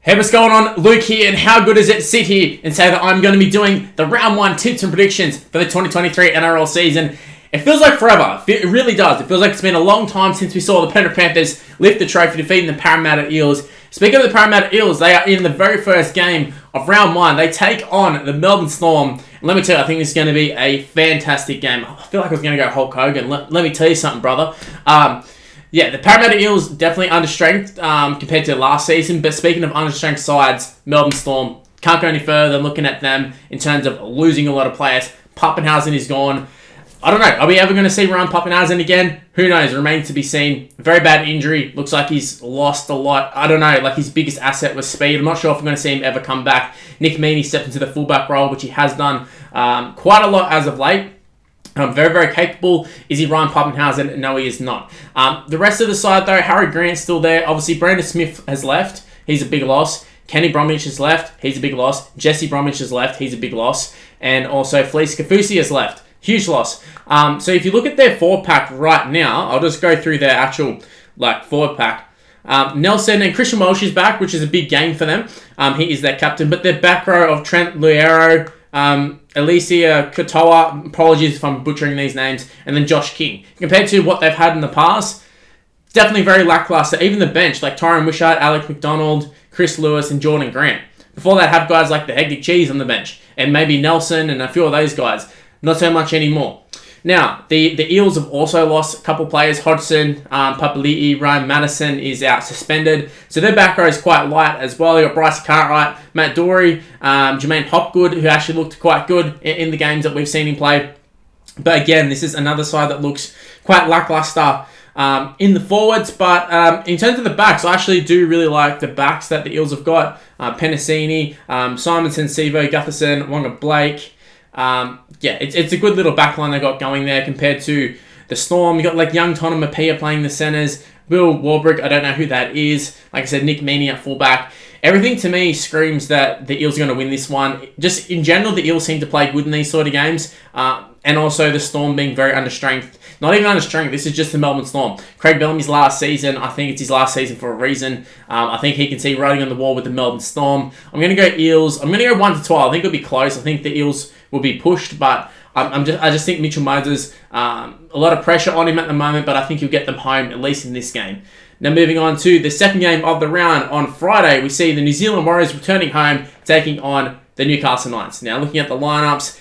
Hey, what's going on? Luke here, and how good is it to sit here and say that I'm going to be doing the round one tips and predictions for the 2023 NRL season. It feels like forever. It really does. It feels like it's been a long time since we saw the Penrith Panthers lift the trophy, defeating the Parramatta Eels. Speaking of the Parramatta Eels, they are in the very first game of round one. They take on the Melbourne Storm. And let me tell you, I think this is going to be a fantastic game. I feel like I was going to go Hulk Hogan. Let me tell you something, brother. Yeah, the Parramatta Eels definitely under strength compared to last season. But speaking of under strength sides, Melbourne Storm can't go any further than looking at them in terms of losing a lot of players. Pappenhausen is gone. I don't know. Are we ever going to see Ryan Pappenhausen again? Who knows? Remains to be seen. Very bad injury. Looks like he's lost a lot. I don't know. Like, his biggest asset was speed. I'm not sure if we're going to see him ever come back. Nick Meaney stepped into the fullback role, which he has done quite a lot as of late. Very, very capable. Is he Ryan Pappenhausen? No, he is not. The rest of the side, though, Harry Grant's still there. Obviously, Brandon Smith has left. He's a big loss. Kenny Bromwich has left. He's a big loss. Jesse Bromwich has left. He's a big loss. And also, Felice Kafusi has left. Huge loss. So if you look at their forward pack right now, I'll just go through their actual forward pack. Nelson and Christian Welsh is back, which is a big game for them. He is their captain. But their back row of Trent Loiero, Alicia Katoa, apologies if I'm butchering these names, and then Josh King. Compared to what they've had in the past, definitely very lackluster. Even the bench, like Tyron Wishart, Alec McDonald, Chris Lewis, and Jordan Grant. Before that, have guys like the Hectic Cheese on the bench, and maybe Nelson and a few of those guys. Not so much anymore. Now, the Eels have also lost a couple players. Hodgson, Papali'i, Ryan Madison is out suspended. So their back row is quite light as well. You've got Bryce Cartwright, Matt Dory, Jermaine Hopgood, who actually looked quite good in the games that we've seen him play. But again, this is another side that looks quite lackluster in the forwards. But in terms of the backs, I actually do really like the backs that the Eels have got. Penasini, Simonson, Sevo, Gutherson, Wonga Blake. Yeah, it's a good little backline they got going there compared to the Storm. You got like young Tona Mapia playing the centers. Will Warbrick, I don't know who that is. Like I said, Nick Meaney at fullback. Everything to me screams that the Eels are going to win this one. Just in general, the Eels seem to play good in these sort of games. And also the Storm being very under strength. Not even under strength, this is just the Melbourne Storm. Craig Bellamy's last season, I think it's his last season for a reason. I think he can see writing on the wall with the Melbourne Storm. I'm going to go Eels. I'm going to go 1-12. I think it'll be close. I think the Eels will be pushed, but I just think Mitchell Moses, a lot of pressure on him at the moment, but I think he'll get them home, at least in this game. Now moving on to the second game of the round on Friday, we see the New Zealand Warriors returning home, taking on the Newcastle Knights. Now looking at the lineups,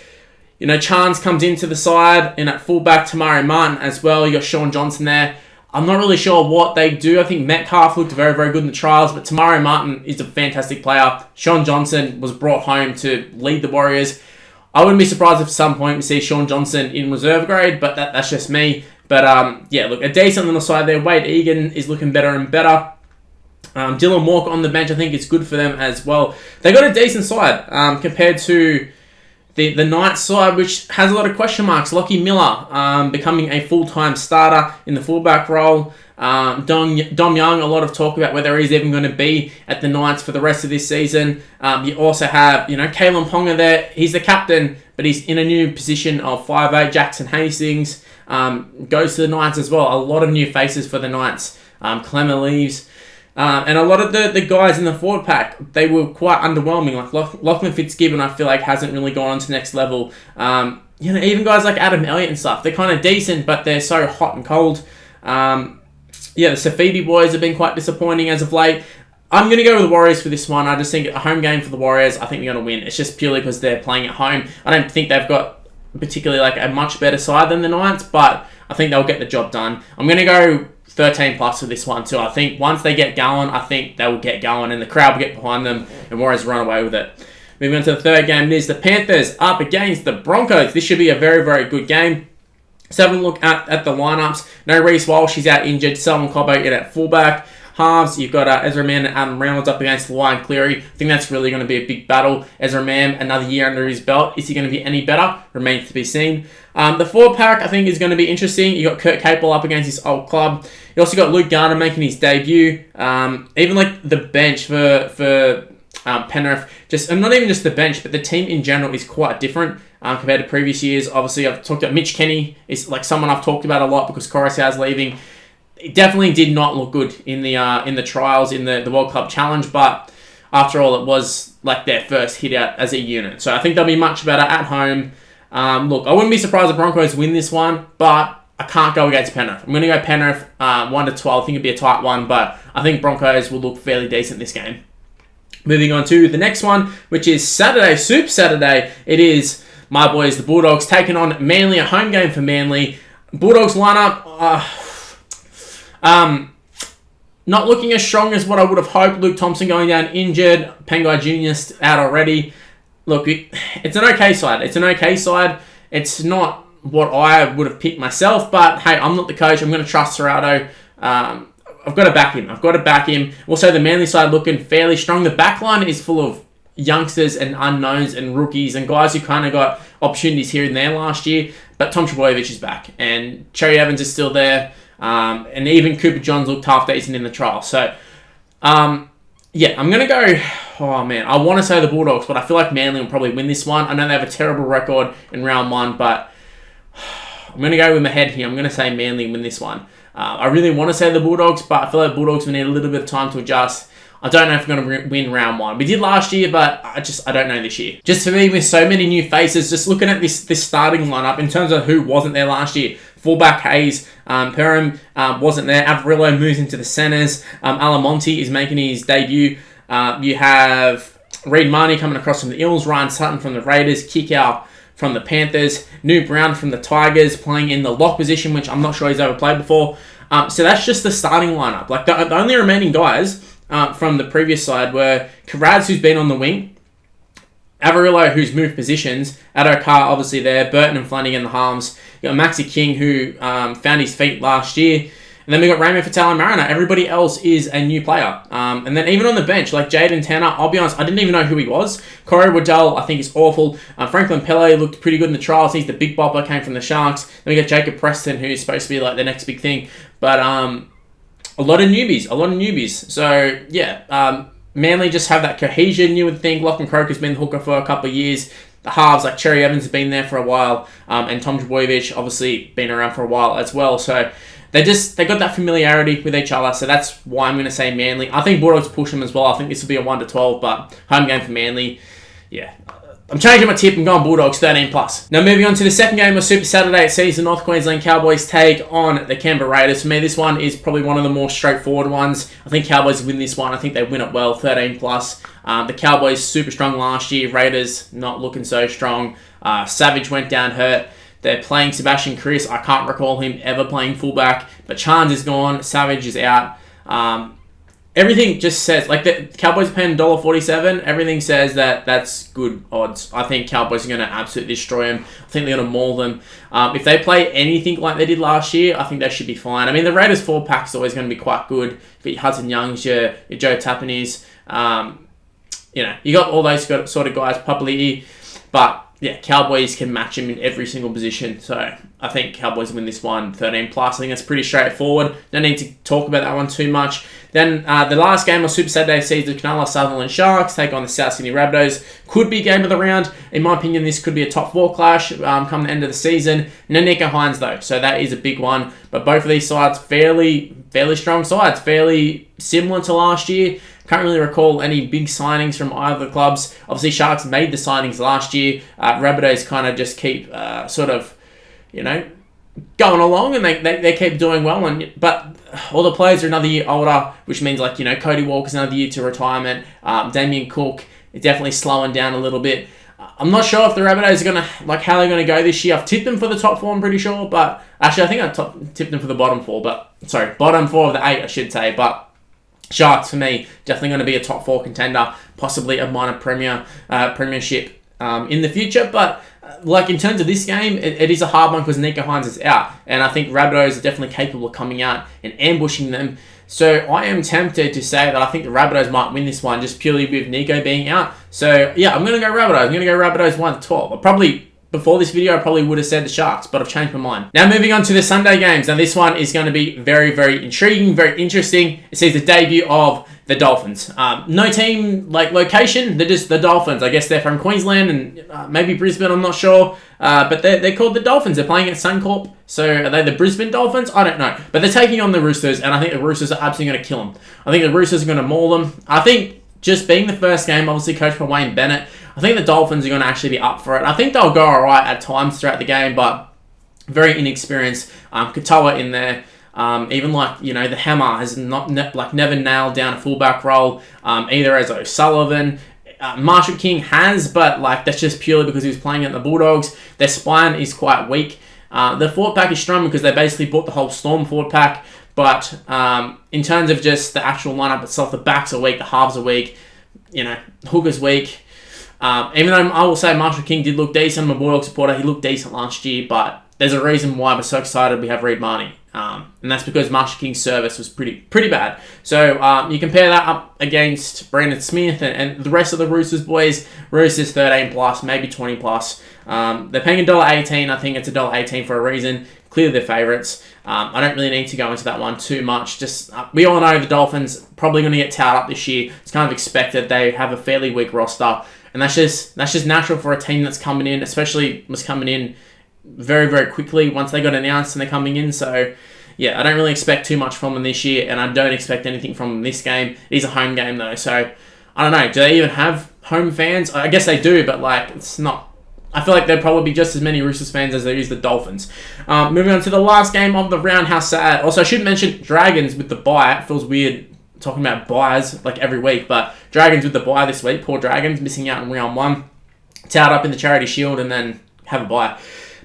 Chance comes into the side, and at fullback, Tamari Martin as well. You got Sean Johnson there. I'm not really sure what they do. I think Metcalf looked very, very good in the trials, but Tamari Martin is a fantastic player. Sean Johnson was brought home to lead the Warriors. I wouldn't be surprised if at some point we see Sean Johnson in reserve grade, but that's just me. But yeah, look, a decent little side there. Wade Egan is looking better and better. Dylan Walker on the bench, I think it's good for them as well. They got a decent side compared to the Knights side, which has a lot of question marks. Lockie Miller becoming a full-time starter in the fullback role. Dom Young, a lot of talk about whether he's even going to be at the Knights for the rest of this season. You also have, Kalen Ponga there. He's the captain, but he's in a new position of 5'8". Jackson Hastings goes to the Knights as well. A lot of new faces for the Knights. Clemmer leaves. And a lot of the guys in the forward pack, they were quite underwhelming. Like Lachlan Fitzgibbon, I feel like hasn't really gone on to the next level. Even guys like Adam Elliott and stuff, they're kind of decent, but they're so hot and cold. The Safibi boys have been quite disappointing as of late. I'm going to go with the Warriors for this one. I just think a home game for the Warriors, I think they're going to win. It's just purely because they're playing at home. I don't think they've got particularly a much better side than the Knights, but I think they'll get the job done. I'm going to go 13 plus for this one too. I think once they get going, I think they will get going and the crowd will get behind them and Warriors run away with it. Moving on to the third game, it is the Panthers up against the Broncos. This should be a very, very good game. Let's have a look at the lineups. No Reece Walsh, he's out injured. Selwyn Cobbo in at fullback. Halves, you've got Ezra Mann and Adam Reynolds up against Lyon Cleary. I think that's really going to be a big battle. Ezra Mann, another year under his belt. Is he going to be any better? Remains to be seen. The forward pack, I think, is going to be interesting. You got Kurt Capel up against his old club. You also got Luke Garner making his debut. Even the bench for Penrith, and not even just the bench, but the team in general is quite different compared to previous years. Obviously, I've talked about Mitch Kenny is someone I've talked about a lot because Coruscant's leaving. It definitely did not look good in the trials in the World Club Challenge, but after all, it was like their first hit out as a unit. So I think they'll be much better at home. Look, I wouldn't be surprised if Broncos win this one, but I can't go against Penrith. I'm going to go Penrith 1-12. I think it'd be a tight one, but I think Broncos will look fairly decent this game. Moving on to the next one, which is Saturday, Super Saturday. It is my boys, the Bulldogs, taking on Manly, a home game for Manly. Bulldogs lineup, not looking as strong as what I would have hoped. Luke Thompson going down injured. Pengai Jr. out already. Look, it's an okay side. It's an okay side. It's not what I would have picked myself, but hey, I'm not the coach. I'm going to trust Serrato. I've got to back him. Also, the Manly side looking fairly strong. The back line is full of youngsters and unknowns and rookies and guys who kind of got opportunities here and there last year. But Tom Trbojevic is back, and Cherry Evans is still there, and even Cooper Johns looked half decent in the trial. So, yeah, I'm going to go... Oh, man, I want to say the Bulldogs, but I feel like Manly will probably win this one. I know they have a terrible record in round one, but I'm going to go with my head here. I'm going to say Manly win this one. I really want to say the Bulldogs, but I feel like Bulldogs will need a little bit of time to adjust. I don't know if we're going to win round one. We did last year, but I don't know this year. Just for me, with so many new faces, just looking at this starting lineup in terms of who wasn't there last year. Fullback Hayes, Perham wasn't there. Avarillo moves into the centres. Alamonte is making his debut. You have Reid Marnie coming across from the Eels, Ryan Sutton from the Raiders, Kickout from the Panthers, New Brown from the Tigers, playing in the lock position, which I'm not sure he's ever played before. So that's just the starting lineup. Like the only remaining guys from the previous side were Karads, who's been on the wing, Avarillo, who's moved positions, Addo Carr, obviously there, Burton and Flanagan, the halves. You got Maxi King, who found his feet last year. And then we got Raymond Fatale and Mariner. Everybody else is a new player. And then even on the bench, like Jaden Tanner, I'll be honest, I didn't even know who he was. Corey Waddell, I think, is awful. Franklin Pele looked pretty good in the trials. He's the big bopper, came from the Sharks. Then we got Jacob Preston, who's supposed to be like the next big thing. But a lot of newbies. So, yeah, Manly just have that cohesion, you would think. Lachlan Croker's been the hooker for a couple of years. The halves, like Cherry Evans, has been there for a while. And Tom Trbojevic, obviously, been around for a while as well. So they got that familiarity with each other. So that's why I'm going to say Manly. I think Bulldogs push them as well. I think this will be a 1-12, but home game for Manly. Yeah. I'm changing my tip and going Bulldogs 13+. Now moving on to the second game of Super Saturday, it sees the North Queensland Cowboys take on the Canberra Raiders. For me, this one is probably one of the more straightforward ones. I think Cowboys win this one. I think they win it well, 13+. The Cowboys super strong last year. Raiders not looking so strong. Savage went down hurt. They're playing Sebastian Chris. I can't recall him ever playing fullback, but Chance is gone. Savage is out. Everything just says, like, the Cowboys are paying $1.47. Everything says that that's good odds. I think Cowboys are going to absolutely destroy them. I think they're going to maul them. If they play anything like they did last year, I think they should be fine. I mean, the Raiders 4-pack is always going to be quite good. You've got your Hudson Youngs, your Joe Tapanis. You got all those sort of guys, Papali'i. But yeah, Cowboys can match him in every single position. So I think Cowboys win this one 13+. I think that's pretty straightforward. No need to talk about that one too much. Then the last game of Super Saturday sees the Cronulla Sutherland Sharks take on the South Sydney Rabbitohs. Could be game of the round. In my opinion, this could be a top 4 clash come the end of the season. No Nico Hines though, so that is a big one. But both of these sides fairly strong sides, fairly similar to last year. Can't really recall any big signings from either of the clubs. Obviously, Sharks made the signings last year. Rabbitohs kind of just keep going along, and they keep doing well. But all the players are another year older, which means Cody Walker's another year to retirement. Damien Cook is definitely slowing down a little bit. I'm not sure if the Rabbitohs are how they're going to go this year. I've tipped them for the top 4, I'm pretty sure. But actually, I think I tipped them for the bottom 4. Bottom 4 of the 8, I should say. But Sharks, for me, definitely going to be a top 4 contender, possibly a minor premiership in the future. But in terms of this game, it is a hard one because Nico Hines is out. And I think Rabbitohs are definitely capable of coming out and ambushing them. So I am tempted to say that I think the Rabbitohs might win this one just purely with Nico being out. So yeah, I'm going to go Rabbitohs. I'm going to go Rabbitohs 1-12. Before this video, I probably would have said the Sharks, but I've changed my mind. Now moving on to the Sunday games. Now this one is going to be very, very intriguing, very interesting. It sees the debut of the Dolphins. No team location, they're just the Dolphins. I guess they're from Queensland and maybe Brisbane, I'm not sure. But they're called the Dolphins. They're playing at Suncorp. So are they the Brisbane Dolphins? I don't know. But they're taking on the Roosters, and I think the Roosters are absolutely going to kill them. I think the Roosters are going to maul them. I think just being the first game, obviously coached by Wayne Bennett, I think the Dolphins are going to actually be up for it. I think they'll go alright at times throughout the game, but very inexperienced. Katoa in there. Even the Hammer has never nailed down a fullback role, either as O'Sullivan. Marshall King has, but that's just purely because he was playing at the Bulldogs. Their spine is quite weak. The forward pack is strong because they basically bought the whole Storm forward pack. But in terms of just the actual lineup itself, the backs are weak, the halves are weak, Hooker's weak. Even though I will say Marshall King did look decent, I'm a Bulldogs supporter, he looked decent last year, but there's a reason why we're so excited we have Reid Marnie. And that's because Marshall King's service was pretty bad. So you compare that up against Brandon Smith and the rest of the Roosters boys. Roosters 13 plus, maybe 20 plus. They're paying $1.18. I think it's $1.18 for a reason. Clearly they're favourites. I don't really need to go into that one too much. Just we all know the Dolphins probably going to get towed up this year. It's kind of expected. They have a fairly weak roster, and that's just natural for a team that's coming in, especially was coming in very, very quickly once they got announced and they're coming in. So, yeah, I don't really expect too much from them this year, and I don't expect anything from them this game. It is a home game, though, so I don't know. Do they even have home fans? I guess they do, but, it's not. I feel like there'd probably be just as many Roosters fans as there is the Dolphins. Moving on to the last game of the round, how sad. Also, I should mention Dragons with the bye. It feels weird talking about byes every week, but Dragons with the bye this week. Poor Dragons, missing out in round 1. Towed up in the Charity Shield and then have a bye.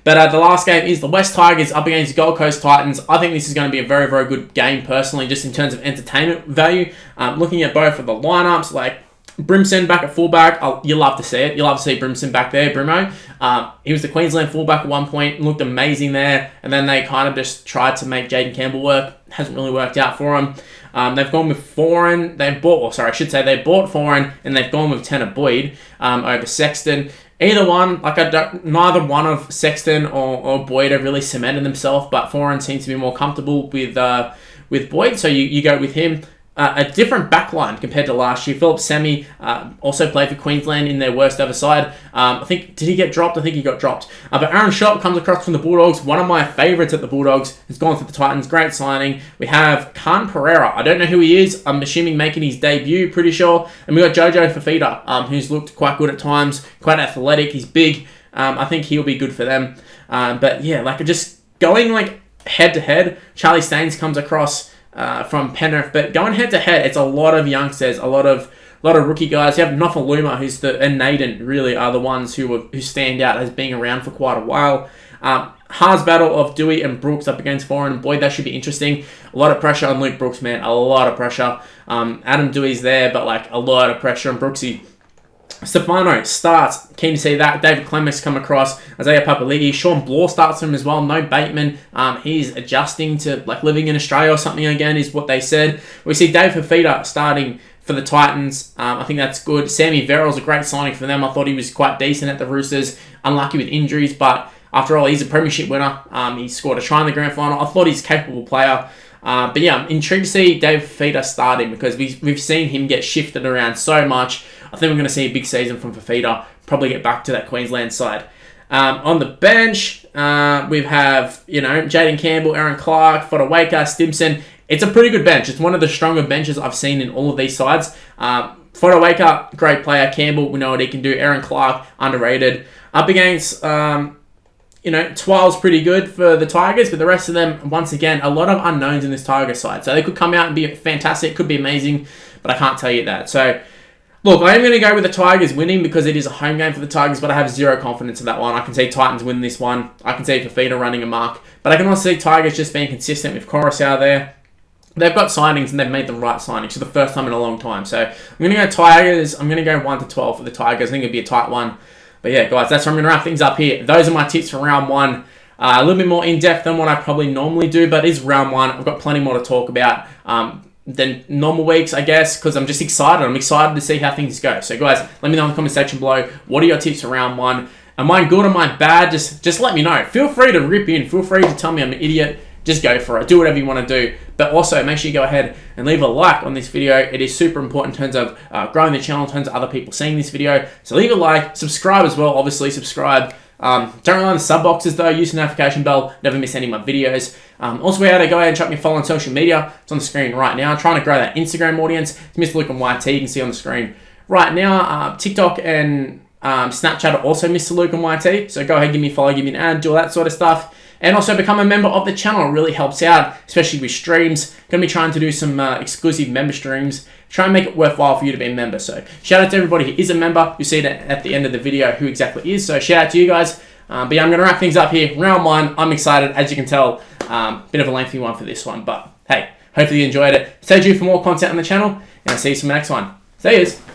But the last game is the West Tigers up against Gold Coast Titans. I think this is going to be a very, very good game personally, just in terms of entertainment value. Looking at both of the lineups, Brimson back at fullback, you love to see it. You love to see Brimson back there, Brimo. He was the Queensland fullback at one point, looked amazing there, and then they kind of just tried to make Jaden Campbell work. Hasn't really worked out for him. They've gone with Foran. They bought Foran, and they've gone with Tanner Boyd over Sexton. Either one, neither one of Sexton or Boyd have really cemented themselves, but Foran seems to be more comfortable with Boyd, so you go with him. A different backline compared to last year. Philip Semi also played for Queensland in their worst ever side. Did he get dropped? I think he got dropped. But Aaron Schott comes across from the Bulldogs. One of my favourites at the Bulldogs has gone to the Titans. Great signing. We have Khan Pereira. I don't know who he is. I'm assuming making his debut, pretty sure. And we got Jojo Fafita, who's looked quite good at times, quite athletic. He's big. I think he'll be good for them. But yeah, just going head to head. Charlie Staines comes across from Penrith, but going head to head, it's a lot of youngsters, a lot of rookie guys. You have Nofaluma, and Naden really are the ones who stand out as being around for quite a while. Haas battle of Dewey and Brooks up against Foran and Boyd. That should be interesting. A lot of pressure on Luke Brooks, man. A lot of pressure. Adam Dewey's there, but a lot of pressure on Brooksy. Stefano starts. Keen to see that. David Clements come across. Isaiah Papali'i. Sean Bloor starts him as well. No Bateman. He's adjusting to living in Australia or something again, is what they said. We see Dave Fafita starting for the Titans. I think that's good. Sammy Verrill's a great signing for them. I thought he was quite decent at the Roosters. Unlucky with injuries, but after all, he's a premiership winner. He scored a try in the grand final. I thought he's a capable player. But yeah, I'm intrigued to see Dave Fafita starting because we've seen him get shifted around so much. I think we're going to see a big season from Fafita. Probably get back to that Queensland side. On the bench, we have, Jaden Campbell, Aaron Clark, Fodawaker, Stimson. It's a pretty good bench. It's one of the stronger benches I've seen in all of these sides. Fodawaker, great player. Campbell, we know what he can do. Aaron Clark, underrated. Up against, Twil's pretty good for the Tigers, but the rest of them, once again, a lot of unknowns in this Tigers side. So they could come out and be fantastic, could be amazing, but I can't tell you that. So, look, I am going to go with the Tigers winning because it is a home game for the Tigers, but I have zero confidence in that one. I can see Titans win this one. I can see Fafita running a mark, but I can also see Tigers just being consistent with Coruscant there. They've got signings and they've made the right signings for the first time in a long time. So I'm going to go Tigers. I'm going to go 1-12 for the Tigers. I think it'll be a tight one. But yeah, guys, that's where I'm going to wrap things up here. Those are my tips for round 1. A little bit more in-depth than what I probably normally do, but it is round 1. I've got plenty more to talk about than normal weeks, I guess, because I'm just excited. I'm excited to see how things go. So guys, let me know in the comment section below. What are your tips for round 1? Am I good or am I bad? Just let me know. Feel free to rip in. Feel free to tell me I'm an idiot. Just go for it. Do whatever you want to do. But also, make sure you go ahead and leave a like on this video. It is super important in terms of growing the channel, in terms of other people seeing this video. So leave a like. Subscribe as well. Obviously, subscribe. Don't rely on the sub boxes though. Use the notification bell. Never miss any of my videos. Also, be able to go ahead and chuck me a follow on social media. It's on the screen right now. I'm trying to grow that Instagram audience. It's Mr. Luke and YT. You can see on the screen right now. TikTok and Snapchat are also Mr. Luke and YT. So go ahead, give me a follow, give me an ad, do all that sort of stuff. And also become a member of the channel. It really helps out, especially with streams. Going to be trying to do some exclusive member streams. Try and make it worthwhile for you to be a member. So shout out to everybody who is a member. You'll see that at the end of the video who exactly is. So shout out to you guys. But yeah, I'm going to wrap things up here. Round 1. I'm excited. As you can tell, bit of a lengthy one for this one. But hey, hopefully you enjoyed it. Stay tuned for more content on the channel. And I'll see you in the next one. See yous.